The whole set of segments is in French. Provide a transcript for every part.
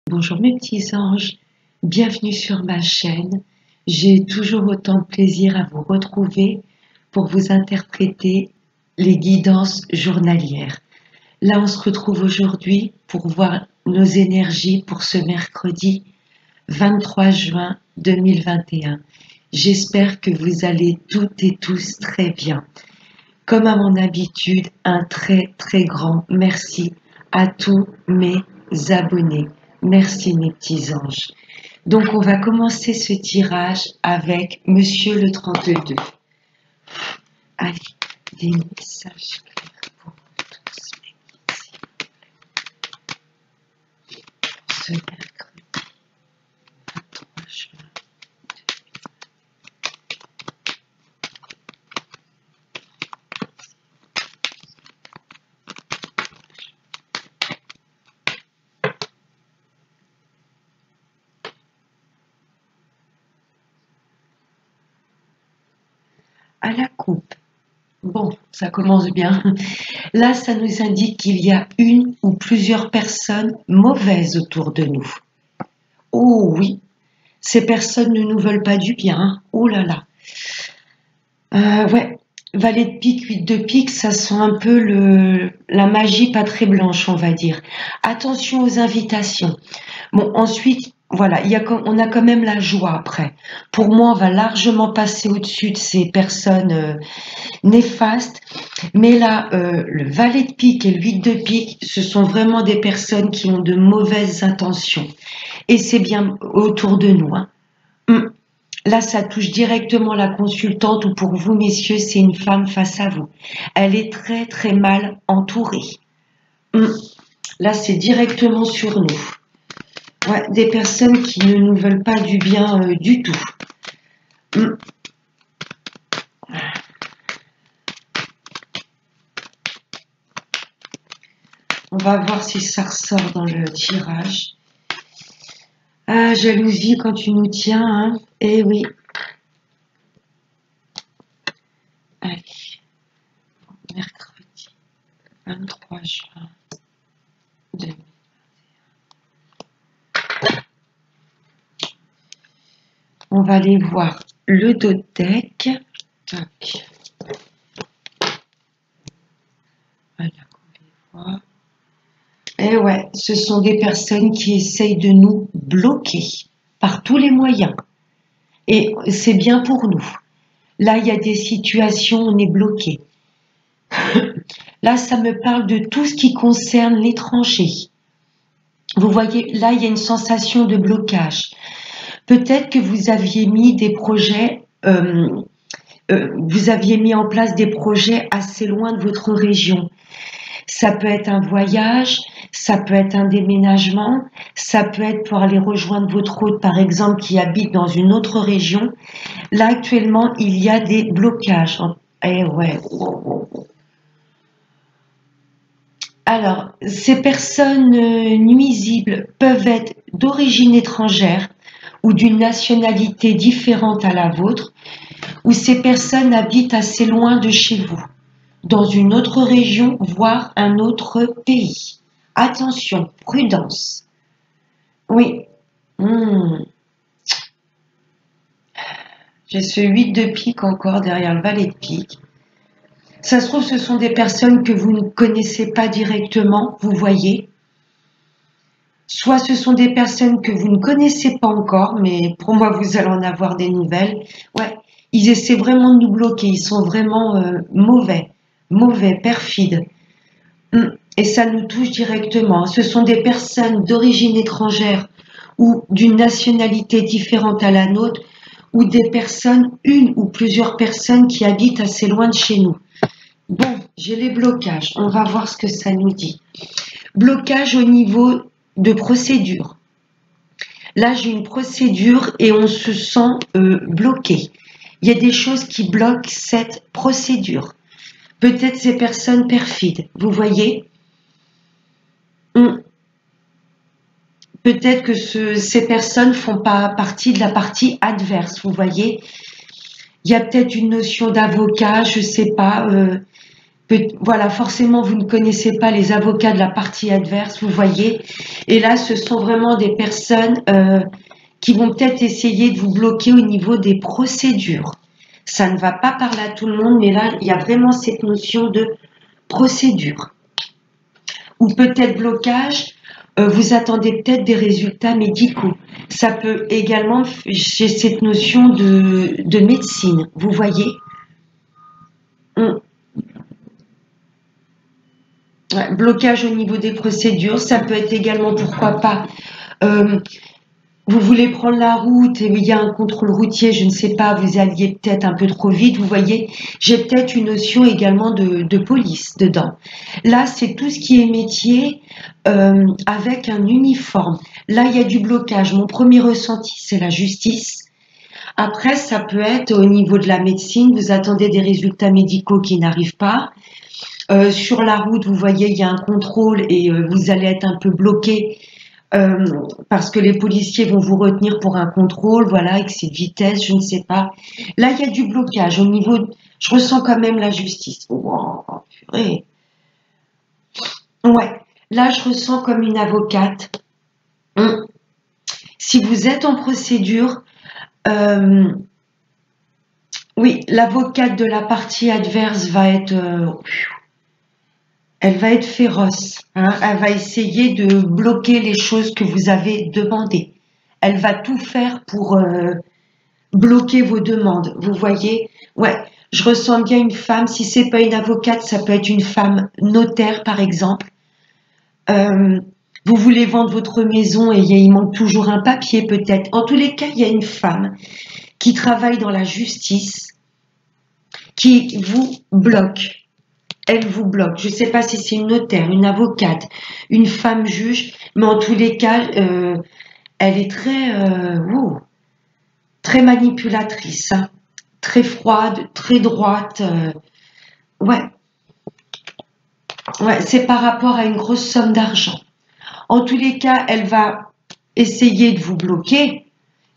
Bonjour mes petits anges, bienvenue sur ma chaîne. J'ai toujours autant de plaisir à vous retrouver pour vous interpréter les guidances journalières. Là, on se retrouve aujourd'hui pour voir nos énergies pour ce mercredi 23 juin 2021. J'espère que vous allez toutes et tous très bien. Comme à mon habitude, un très grand merci à tous mes abonnés. Merci mes petits anges. Donc on va commencer ce tirage avec Monsieur le 32. Allez, des messages clairs pour vous tous mes petits. Ce mercredi 23 juin. À la coupe. Bon, ça commence bien. Là, ça nous indique qu'il y a une ou plusieurs personnes mauvaises autour de nous. Oh oui, ces personnes ne nous veulent pas du bien. Hein. Oh là là. Ouais, valet de pique, 8 de pique, ça sent un peu la magie pas très blanche, on va dire. Attention aux invitations. Bon, ensuite, voilà, on a quand même la joie après. Pour moi, on va largement passer au-dessus de ces personnes néfastes. Mais là, le valet de pique et le 8 de pique, ce sont vraiment des personnes qui ont de mauvaises intentions. Et c'est bien autour de nous. Hein. Là, ça touche directement la consultante ou pour vous, messieurs, c'est une femme face à vous. Elle est très mal entourée. Là, c'est directement sur nous. Ouais, des personnes qui ne nous veulent pas du bien du tout. On va voir si ça ressort dans le tirage. Ah, jalousie quand tu nous tiens, hein. Eh oui. Allez. Mercredi 23 juin 2021. On va aller voir le dos de deck. Tac. Voilà, on va voir. Et ouais, ce sont des personnes qui essayent de nous bloquer par tous les moyens. Et c'est bien pour nous. Là, il y a des situations où on est bloqué. Là, ça me parle de tout ce qui concerne l'étranger. Vous voyez, là, il y a une sensation de blocage. Peut-être que vous aviez mis des projets, vous aviez mis en place des projets assez loin de votre région. Ça peut être un voyage, ça peut être un déménagement, ça peut être pour aller rejoindre votre hôte, par exemple, qui habite dans une autre région. Là, actuellement, il y a des blocages. Eh ouais. Alors, ces personnes nuisibles peuvent être d'origine étrangère ou d'une nationalité différente à la vôtre, ou ces personnes habitent assez loin de chez vous, dans une autre région, voire un autre pays. Attention, prudence. Oui. J'ai ce 8 de pique encore derrière le valet de pique. Ça se trouve, ce sont des personnes que vous ne connaissez pas directement, vous voyez. Soit ce sont des personnes que vous ne connaissez pas encore, mais pour moi, vous allez en avoir des nouvelles. Ouais, ils essaient vraiment de nous bloquer, ils sont vraiment mauvais, perfides. Et ça nous touche directement. Ce sont des personnes d'origine étrangère ou d'une nationalité différente à la nôtre, ou des personnes, une ou plusieurs personnes qui habitent assez loin de chez nous. Bon, j'ai les blocages. On va voir ce que ça nous dit. Blocage au niveau de procédure. Là, j'ai une procédure et on se sent bloqué. Il y a des choses qui bloquent cette procédure. Peut-être ces personnes perfides, vous voyez. Peut-être que ces personnes font pas partie de la partie adverse, vous voyez. Il y a peut-être une notion d'avocat, je sais pas. Voilà, forcément, vous ne connaissez pas les avocats de la partie adverse, vous voyez. Et là, ce sont vraiment des personnes qui vont peut-être essayer de vous bloquer au niveau des procédures. Ça ne va pas parler à tout le monde, mais là, il y a vraiment cette notion de procédure. Ou peut-être blocage, vous attendez peut-être des résultats médicaux. Ça peut également, j'ai cette notion de médecine, vous voyez. Ouais, blocage au niveau des procédures, ça peut être également, pourquoi pas, euh, vous voulez prendre la route et il y a un contrôle routier, je ne sais pas, vous alliez peut-être un peu trop vite, vous voyez, j'ai peut-être une notion également de police dedans. Là, c'est tout ce qui est métier avec un uniforme. Là, il y a du blocage. Mon premier ressenti, c'est la justice. Après, ça peut être au niveau de la médecine, vous attendez des résultats médicaux qui n'arrivent pas. Sur la route, vous voyez, il y a un contrôle et vous allez être un peu bloqué parce que les policiers vont vous retenir pour un contrôle, voilà, excès de vitesse, je ne sais pas. Là, il y a du blocage au niveau. Je ressens quand même la justice. Oh, purée. Ouais, là, je ressens comme une avocate. Si vous êtes en procédure, euh, oui, l'avocate de la partie adverse va être. Elle va être féroce, hein. Elle va essayer de bloquer les choses que vous avez demandées. Elle va tout faire pour bloquer vos demandes. Vous voyez? Ouais, je ressens bien une femme. Si c'est pas une avocate, ça peut être une femme notaire, par exemple. Euh, vous voulez vendre votre maison et il manque toujours un papier, peut-être. En tous les cas, il y a une femme qui travaille dans la justice qui vous bloque. Elle vous bloque. Je ne sais pas si c'est une notaire, une avocate, une femme juge, mais en tous les cas, elle est très manipulatrice, hein, très froide, très droite. Ouais, ouais, c'est par rapport à une grosse somme d'argent. En tous les cas, elle va essayer de vous bloquer,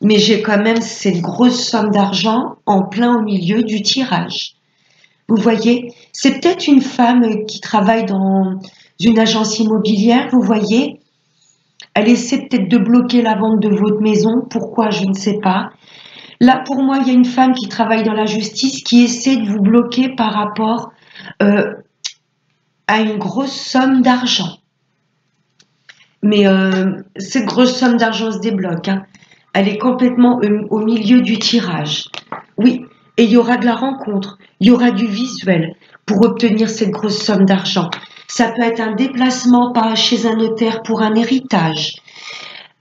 mais j'ai quand même cette grosse somme d'argent en plein au milieu du tirage. Vous voyez, c'est peut-être une femme qui travaille dans une agence immobilière, vous voyez. Elle essaie peut-être de bloquer la vente de votre maison. Pourquoi, je ne sais pas. Là, pour moi, il y a une femme qui travaille dans la justice qui essaie de vous bloquer par rapport euh, à une grosse somme d'argent. Mais cette grosse somme d'argent se débloque, hein. Elle est complètement au milieu du tirage. Oui, et il y aura de la rencontre, il y aura du visuel pour obtenir cette grosse somme d'argent. Ça peut être un déplacement chez un notaire pour un héritage.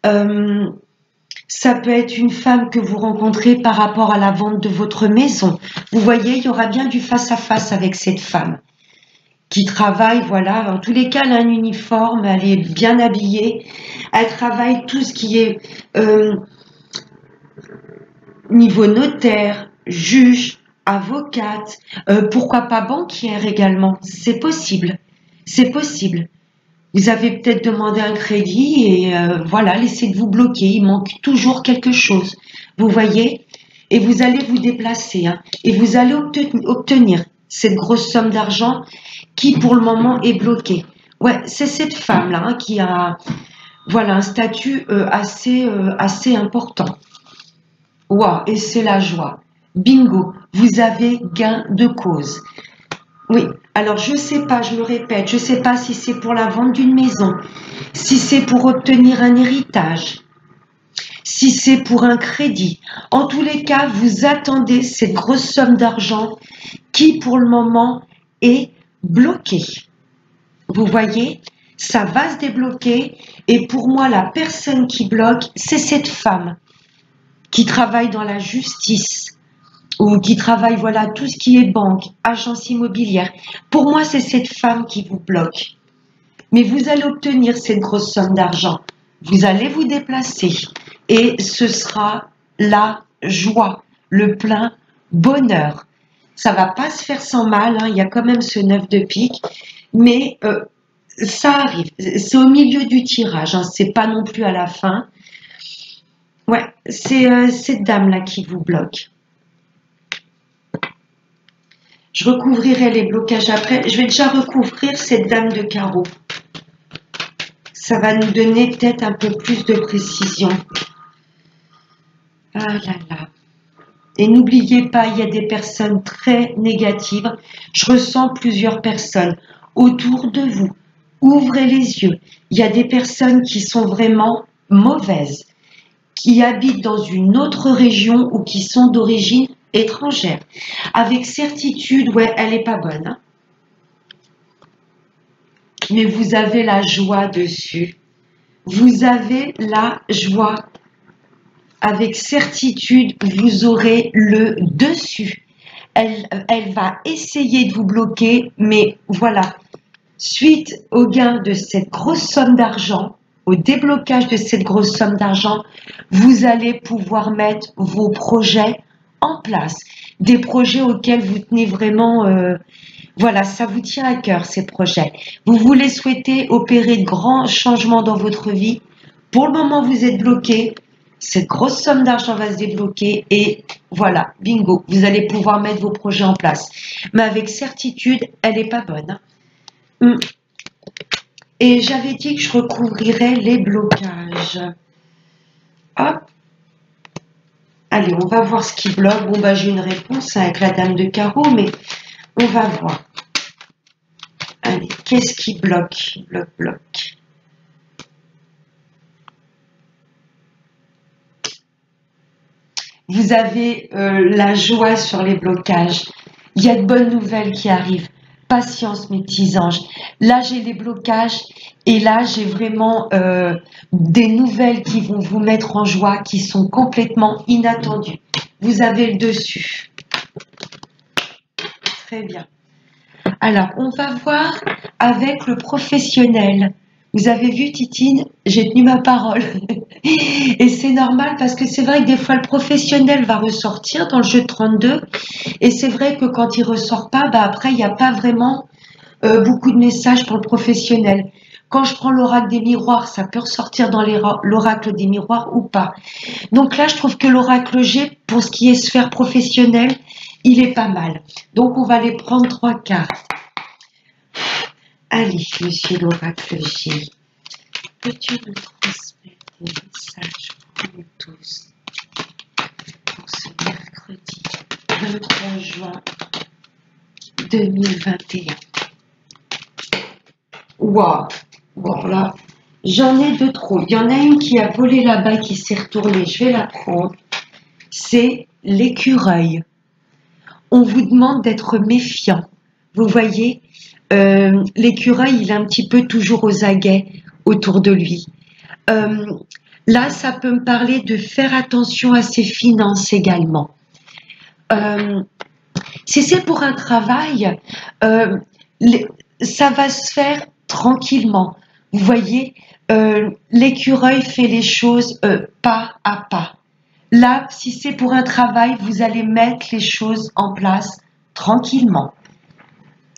Ça peut être une femme que vous rencontrez par rapport à la vente de votre maison. Vous voyez, il y aura bien du face-à-face avec cette femme qui travaille, voilà. En tous les cas, elle a un uniforme, elle est bien habillée. Elle travaille tout ce qui est niveau notaire, juge, avocate, pourquoi pas banquière également. C'est possible. C'est possible. Vous avez peut-être demandé un crédit et voilà, laissez de vous bloquer. Il manque toujours quelque chose. Vous voyez? Et vous allez vous déplacer, hein, et vous allez obtenir cette grosse somme d'argent qui pour le moment est bloquée. Ouais, c'est cette femme-là, hein, qui a voilà, un statut assez important. Waouh, et c'est la joie. Bingo, vous avez gain de cause. Oui, alors je ne sais pas, je me répète, je ne sais pas si c'est pour la vente d'une maison, si c'est pour obtenir un héritage, si c'est pour un crédit. En tous les cas, vous attendez cette grosse somme d'argent qui pour le moment est bloquée. Vous voyez, ça va se débloquer et pour moi, la personne qui bloque, c'est cette femme qui travaille dans la justice ou qui travaille, voilà, tout ce qui est banque, agence immobilière. Pour moi, c'est cette femme qui vous bloque. Mais vous allez obtenir cette grosse somme d'argent. Vous allez vous déplacer et ce sera la joie, le plein bonheur. Ça va pas se faire sans mal, hein. Il y a quand même ce 9 de pique, mais ça arrive. C'est au milieu du tirage, hein. C'est pas non plus à la fin. Ouais, c'est cette dame-là qui vous bloque. Je recouvrirai les blocages après. Je vais déjà recouvrir cette dame de carreau. Ça va nous donner peut-être un peu plus de précision. Ah là là. Et n'oubliez pas, il y a des personnes très négatives. Je ressens plusieurs personnes autour de vous. Ouvrez les yeux. Il y a des personnes qui sont vraiment mauvaises, qui habitent dans une autre région ou qui sont d'origine étrangère. Avec certitude, ouais, elle n'est pas bonne. Hein. Mais vous avez la joie dessus. Vous avez la joie. Avec certitude, vous aurez le dessus. Elle va essayer de vous bloquer, mais voilà. Suite au gain de cette grosse somme d'argent, au déblocage de cette grosse somme d'argent, vous allez pouvoir mettre vos projets en place. Des projets auxquels vous tenez vraiment... voilà, ça vous tient à cœur, ces projets. Vous voulez souhaiter opérer de grands changements dans votre vie. Pour le moment, vous êtes bloqué. Cette grosse somme d'argent va se débloquer et voilà, bingo, vous allez pouvoir mettre vos projets en place. Mais avec certitude, elle n'est pas bonne. Et j'avais dit que je recouvrirais les blocages. Hop. Allez, on va voir ce qui bloque. Bon, bah, j'ai une réponse avec la dame de carreau, mais on va voir. Allez, qu'est-ce qui bloque? Bloque. Vous avez la joie sur les blocages. Il y a de bonnes nouvelles qui arrivent. Patience, mes petits anges. Là, j'ai les blocages et là, j'ai vraiment des nouvelles qui vont vous mettre en joie, qui sont complètement inattendues. Vous avez le dessus. Très bien. Alors, on va voir avec le professionnel. Vous avez vu, Titine, j'ai tenu ma parole. Et c'est normal parce que c'est vrai que des fois, le professionnel va ressortir dans le jeu de 32. Et c'est vrai que quand il ne ressort pas, bah après, il n'y a pas vraiment beaucoup de messages pour le professionnel. Quand je prends l'oracle des miroirs, ça peut ressortir dans l'oracle des miroirs ou pas. Donc là, je trouve que l'oracle G, pour ce qui est sphère professionnelle, il est pas mal. Donc, on va les prendre 3 cartes. Allez, monsieur l'oracle G, peux-tu me transmettre des messages pour nous tous pour ce mercredi 23 juin 2021? Waouh! Bon, là, j'en ai 2 trop. Il y en a une qui a volé là-bas, qui s'est retournée. Je vais la prendre. C'est l'écureuil. On vous demande d'être méfiant. Vous voyez, l'écureuil, il est un petit peu toujours aux aguets autour de lui. Là, ça peut me parler de faire attention à ses finances également. Si c'est pour un travail, ça va se faire tranquillement. Vous voyez, l'écureuil fait les choses pas à pas. Là, si c'est pour un travail, vous allez mettre les choses en place tranquillement.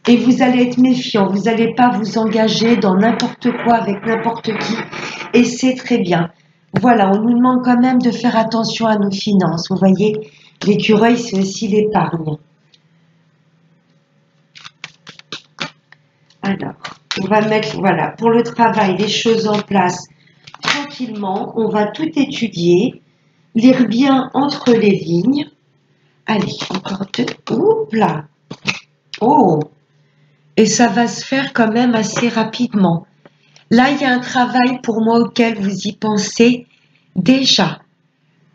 Et vous allez être méfiant, vous n'allez pas vous engager dans n'importe quoi avec n'importe qui. Et c'est très bien. Voilà, on nous demande quand même de faire attention à nos finances. Vous voyez, l'écureuil, c'est aussi l'épargne. Alors, on va mettre, voilà, pour le travail, les choses en place tranquillement. On va tout étudier, lire bien entre les lignes. Allez, encore 2. Oups là. Oh! Et ça va se faire quand même assez rapidement. Là, il y a un travail pour moi auquel vous y pensez déjà.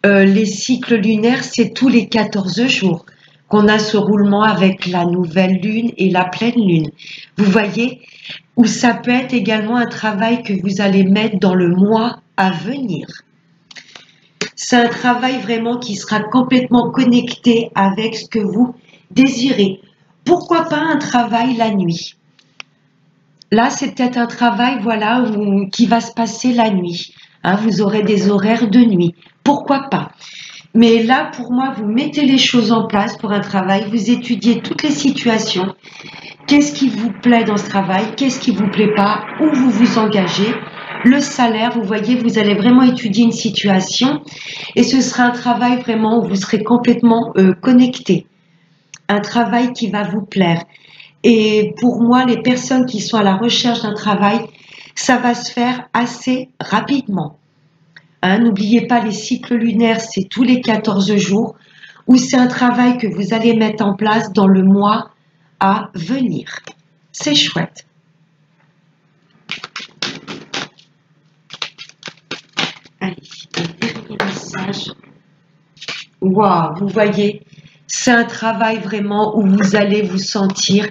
Les cycles lunaires, c'est tous les 14 jours qu'on a ce roulement avec la nouvelle lune et la pleine lune. Vous voyez, ou ça peut être également un travail que vous allez mettre dans le mois à venir. C'est un travail vraiment qui sera complètement connecté avec ce que vous désirez. Pourquoi pas un travail la nuit? Là, c'est peut-être un travail, voilà, qui va se passer la nuit. Hein, vous aurez des horaires de nuit. Pourquoi pas? Mais là, pour moi, vous mettez les choses en place pour un travail, vous étudiez toutes les situations. Qu'est-ce qui vous plaît dans ce travail? Qu'est-ce qui vous plaît pas? Où vous vous engagez? Le salaire, vous voyez, vous allez vraiment étudier une situation et ce sera un travail vraiment où vous serez complètement connecté. un travail qui va vous plaire. Et pour moi, les personnes qui sont à la recherche d'un travail, ça va se faire assez rapidement. Hein, n'oubliez pas, les cycles lunaires, c'est tous les 14 jours, ou c'est un travail que vous allez mettre en place dans le mois à venir. C'est chouette. Allez, un dernier message. Waouh, vous voyez, c'est un travail vraiment où vous allez vous sentir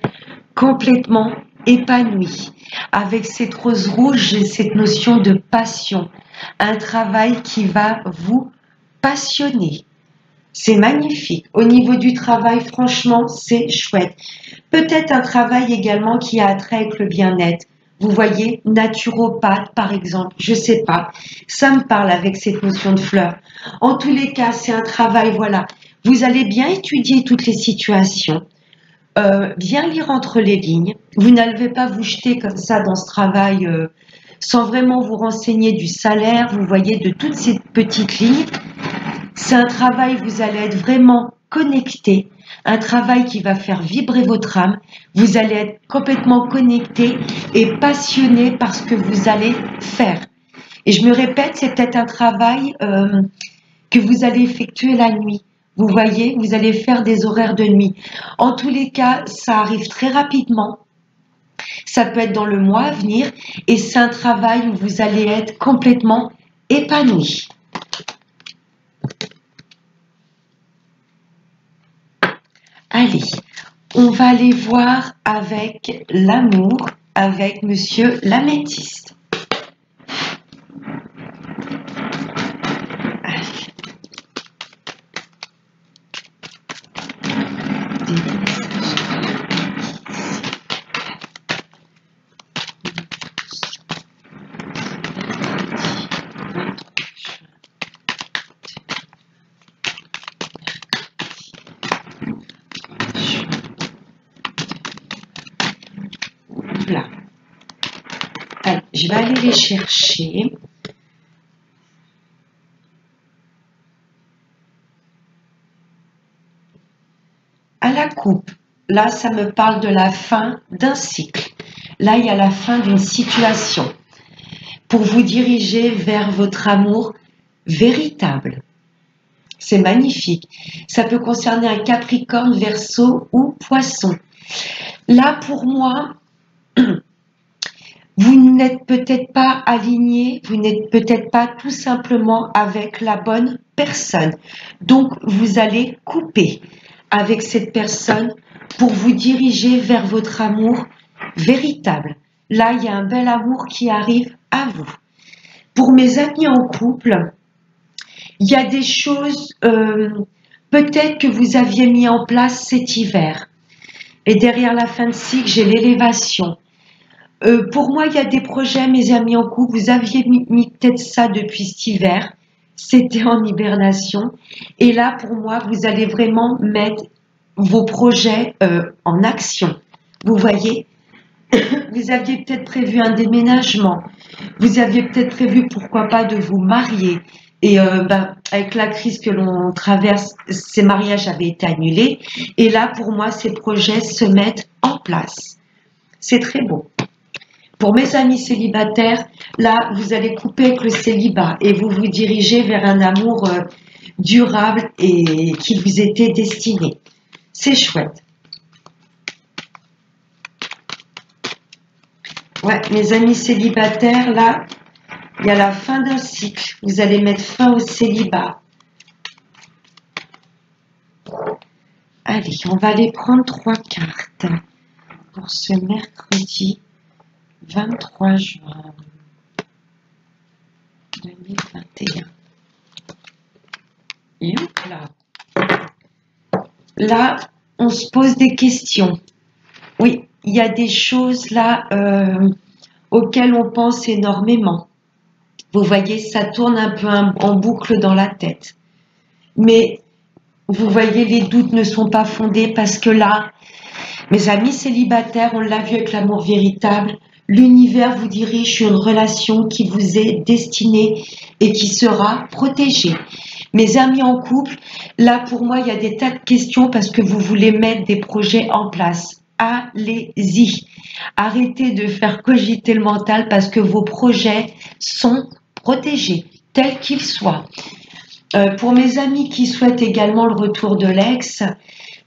complètement épanoui, avec cette rose rouge et cette notion de passion. Un travail qui va vous passionner. C'est magnifique. Au niveau du travail, franchement, c'est chouette. Peut-être un travail également qui a trait avec le bien-être. Vous voyez, naturopathe par exemple, je sais pas. Ça me parle avec cette notion de fleurs. En tous les cas, c'est un travail, voilà. Vous allez bien étudier toutes les situations, bien lire entre les lignes. Vous n'allez pas vous jeter comme ça dans ce travail sans vraiment vous renseigner du salaire, vous voyez, de toutes ces petites lignes. C'est un travail, vous allez être vraiment connecté, un travail qui va faire vibrer votre âme. Vous allez être complètement connecté et passionné par ce que vous allez faire. Et je me répète, c'est peut-être un travail que vous allez effectuer la nuit. Vous voyez, vous allez faire des horaires de nuit. En tous les cas, ça arrive très rapidement. Ça peut être dans le mois à venir et c'est un travail où vous allez être complètement épanoui. Allez, on va aller voir avec l'amour, avec Monsieur l'améthyste. Allez. Là. Allez, je vais aller les chercher. À la coupe, là, ça me parle de la fin d'un cycle. Là, il y a la fin d'une situation pour vous diriger vers votre amour véritable. C'est magnifique. Ça peut concerner un Capricorne, Verseau ou Poisson. Là, pour moi, vous n'êtes peut-être pas aligné, vous n'êtes peut-être pas tout simplement avec la bonne personne. Donc, vous allez couper avec cette personne pour vous diriger vers votre amour véritable. Là, il y a un bel amour qui arrive à vous. Pour mes amis en couple, il y a des choses peut-être que vous aviez mis en place cet hiver. Et derrière la fin de cycle, j'ai l'élévation. Pour moi, il y a des projets, mes amis en couple, vous aviez mis peut-être ça depuis cet hiver. C'était en hibernation. Et là, pour moi, vous allez vraiment mettre vos projets en action. Vous voyez, vous aviez peut-être prévu un déménagement. Vous aviez peut-être prévu, pourquoi pas, de vous marier. Et avec la crise que l'on traverse, ces mariages avaient été annulés. Et là, pour moi, ces projets se mettent en place. C'est très beau. Pour mes amis célibataires, là, vous allez couper avec le célibat et vous vous dirigez vers un amour durable et qui vous était destiné. C'est chouette. Ouais, mes amis célibataires, là, il y a la fin d'un cycle. Vous allez mettre fin au célibat. Allez, on va aller prendre 3 cartes pour ce mercredi 23 juin 2021. Et hop là. Là, on se pose des questions. Oui, il y a des choses là auxquelles on pense énormément. Vous voyez, ça tourne un peu en boucle dans la tête. Mais vous voyez, les doutes ne sont pas fondés parce que là, mes amis célibataires, on l'a vu avec l'amour véritable, l'univers vous dirige sur une relation qui vous est destinée et qui sera protégée. Mes amis en couple, là pour moi, il y a des tas de questions parce que vous voulez mettre des projets en place. Allez-y. Arrêtez de faire cogiter le mental parce que vos projets sont protégés, tels qu'ils soient. Pour mes amis qui souhaitent également le retour de l'ex,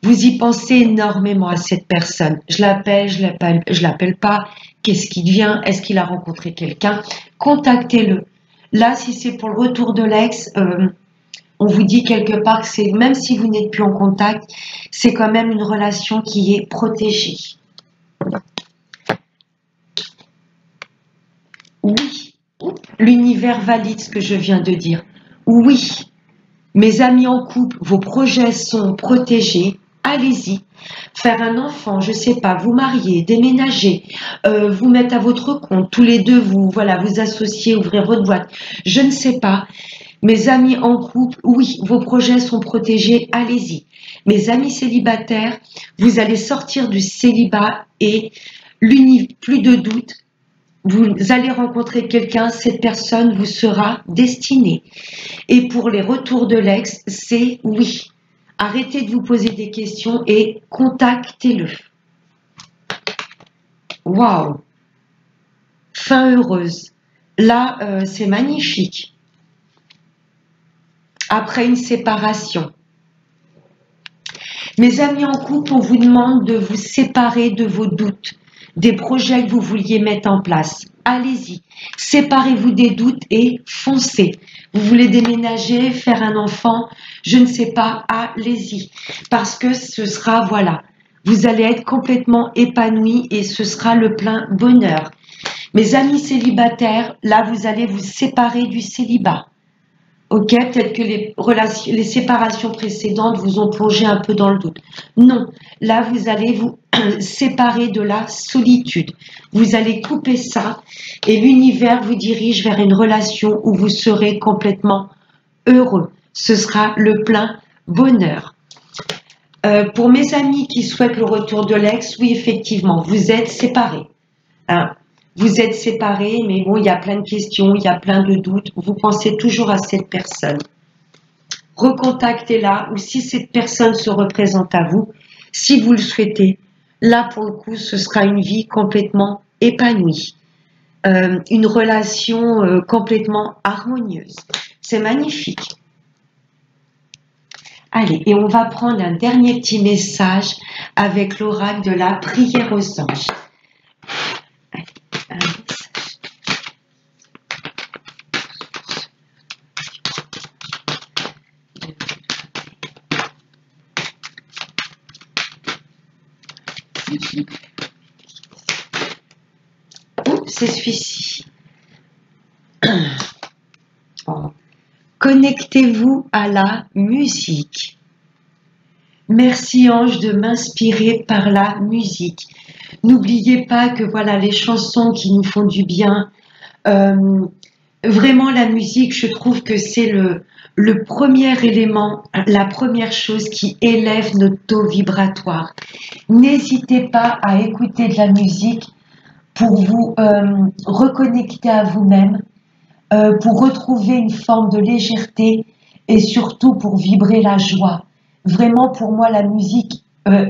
vous y pensez énormément à cette personne. Je l'appelle pas. Qu'est-ce qui devient? Est-ce qu'il a rencontré quelqu'un? Contactez-le. Là, si c'est pour le retour de l'ex, on vous dit quelque part que c'est, même si vous n'êtes plus en contact, c'est quand même une relation qui est protégée. Oui, l'univers valide ce que je viens de dire. Oui, mes amis en couple, vos projets sont protégés. Allez-y. Faire un enfant, je sais pas, vous marier, déménager, vous mettre à votre compte, tous les deux, vous associer, ouvrir votre boîte. Je ne sais pas. Mes amis en couple, oui, vos projets sont protégés, allez-y. Mes amis célibataires, vous allez sortir du célibat et plus de doute, vous allez rencontrer quelqu'un, cette personne vous sera destinée. Et pour les retours de l'ex, c'est oui. Arrêtez de vous poser des questions et contactez-le. Waouh! Fin heureuse. Là, c'est magnifique. Après une séparation. Mes amis en couple, on vous demande de vous séparer de vos doutes, des projets que vous vouliez mettre en place. Allez-y, séparez-vous des doutes et foncez. Vous voulez déménager, faire un enfant, je ne sais pas, allez-y. Parce que ce sera, voilà, vous allez être complètement épanoui et ce sera le plein bonheur. Mes amis célibataires, là, vous allez vous séparer du célibat. Ok, peut-être que les séparations précédentes vous ont plongé un peu dans le doute. Non, là vous allez vous séparer de la solitude. Vous allez couper ça et l'univers vous dirige vers une relation où vous serez complètement heureux. Ce sera le plein bonheur. Pour mes amis qui souhaitent le retour de l'ex, oui effectivement, vous êtes séparés. Hein. Vous êtes séparés, mais bon, il y a plein de questions, il y a plein de doutes. Vous pensez toujours à cette personne. Recontactez-la, ou si cette personne se représente à vous, si vous le souhaitez, là, pour le coup, ce sera une vie complètement épanouie. Une relation complètement harmonieuse. C'est magnifique. Allez, et on va prendre un dernier petit message avec l'oracle de la prière aux anges. C'est celui-ci. Connectez-vous à la musique. Merci ange de m'inspirer par la musique. N'oubliez pas que voilà les chansons qui nous font du bien. Vraiment la musique, je trouve que c'est le premier élément, la première chose qui élève notre taux vibratoire. N'hésitez pas à écouter de la musique pour vous reconnecter à vous-même, pour retrouver une forme de légèreté et surtout pour vibrer la joie. Vraiment, pour moi, la musique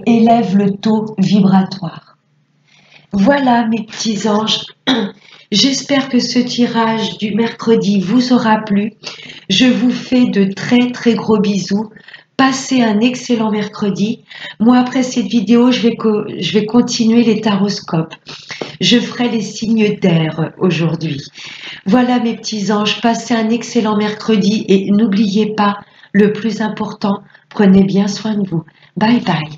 élève le taux vibratoire. Voilà, mes petits anges. J'espère que ce tirage du mercredi vous aura plu. Je vous fais de très, très gros bisous. Passez un excellent mercredi. Moi, après cette vidéo, je vais continuer les taroscopes. Je ferai les signes d'air aujourd'hui. Voilà mes petits anges, passez un excellent mercredi et n'oubliez pas, le plus important, prenez bien soin de vous. Bye bye.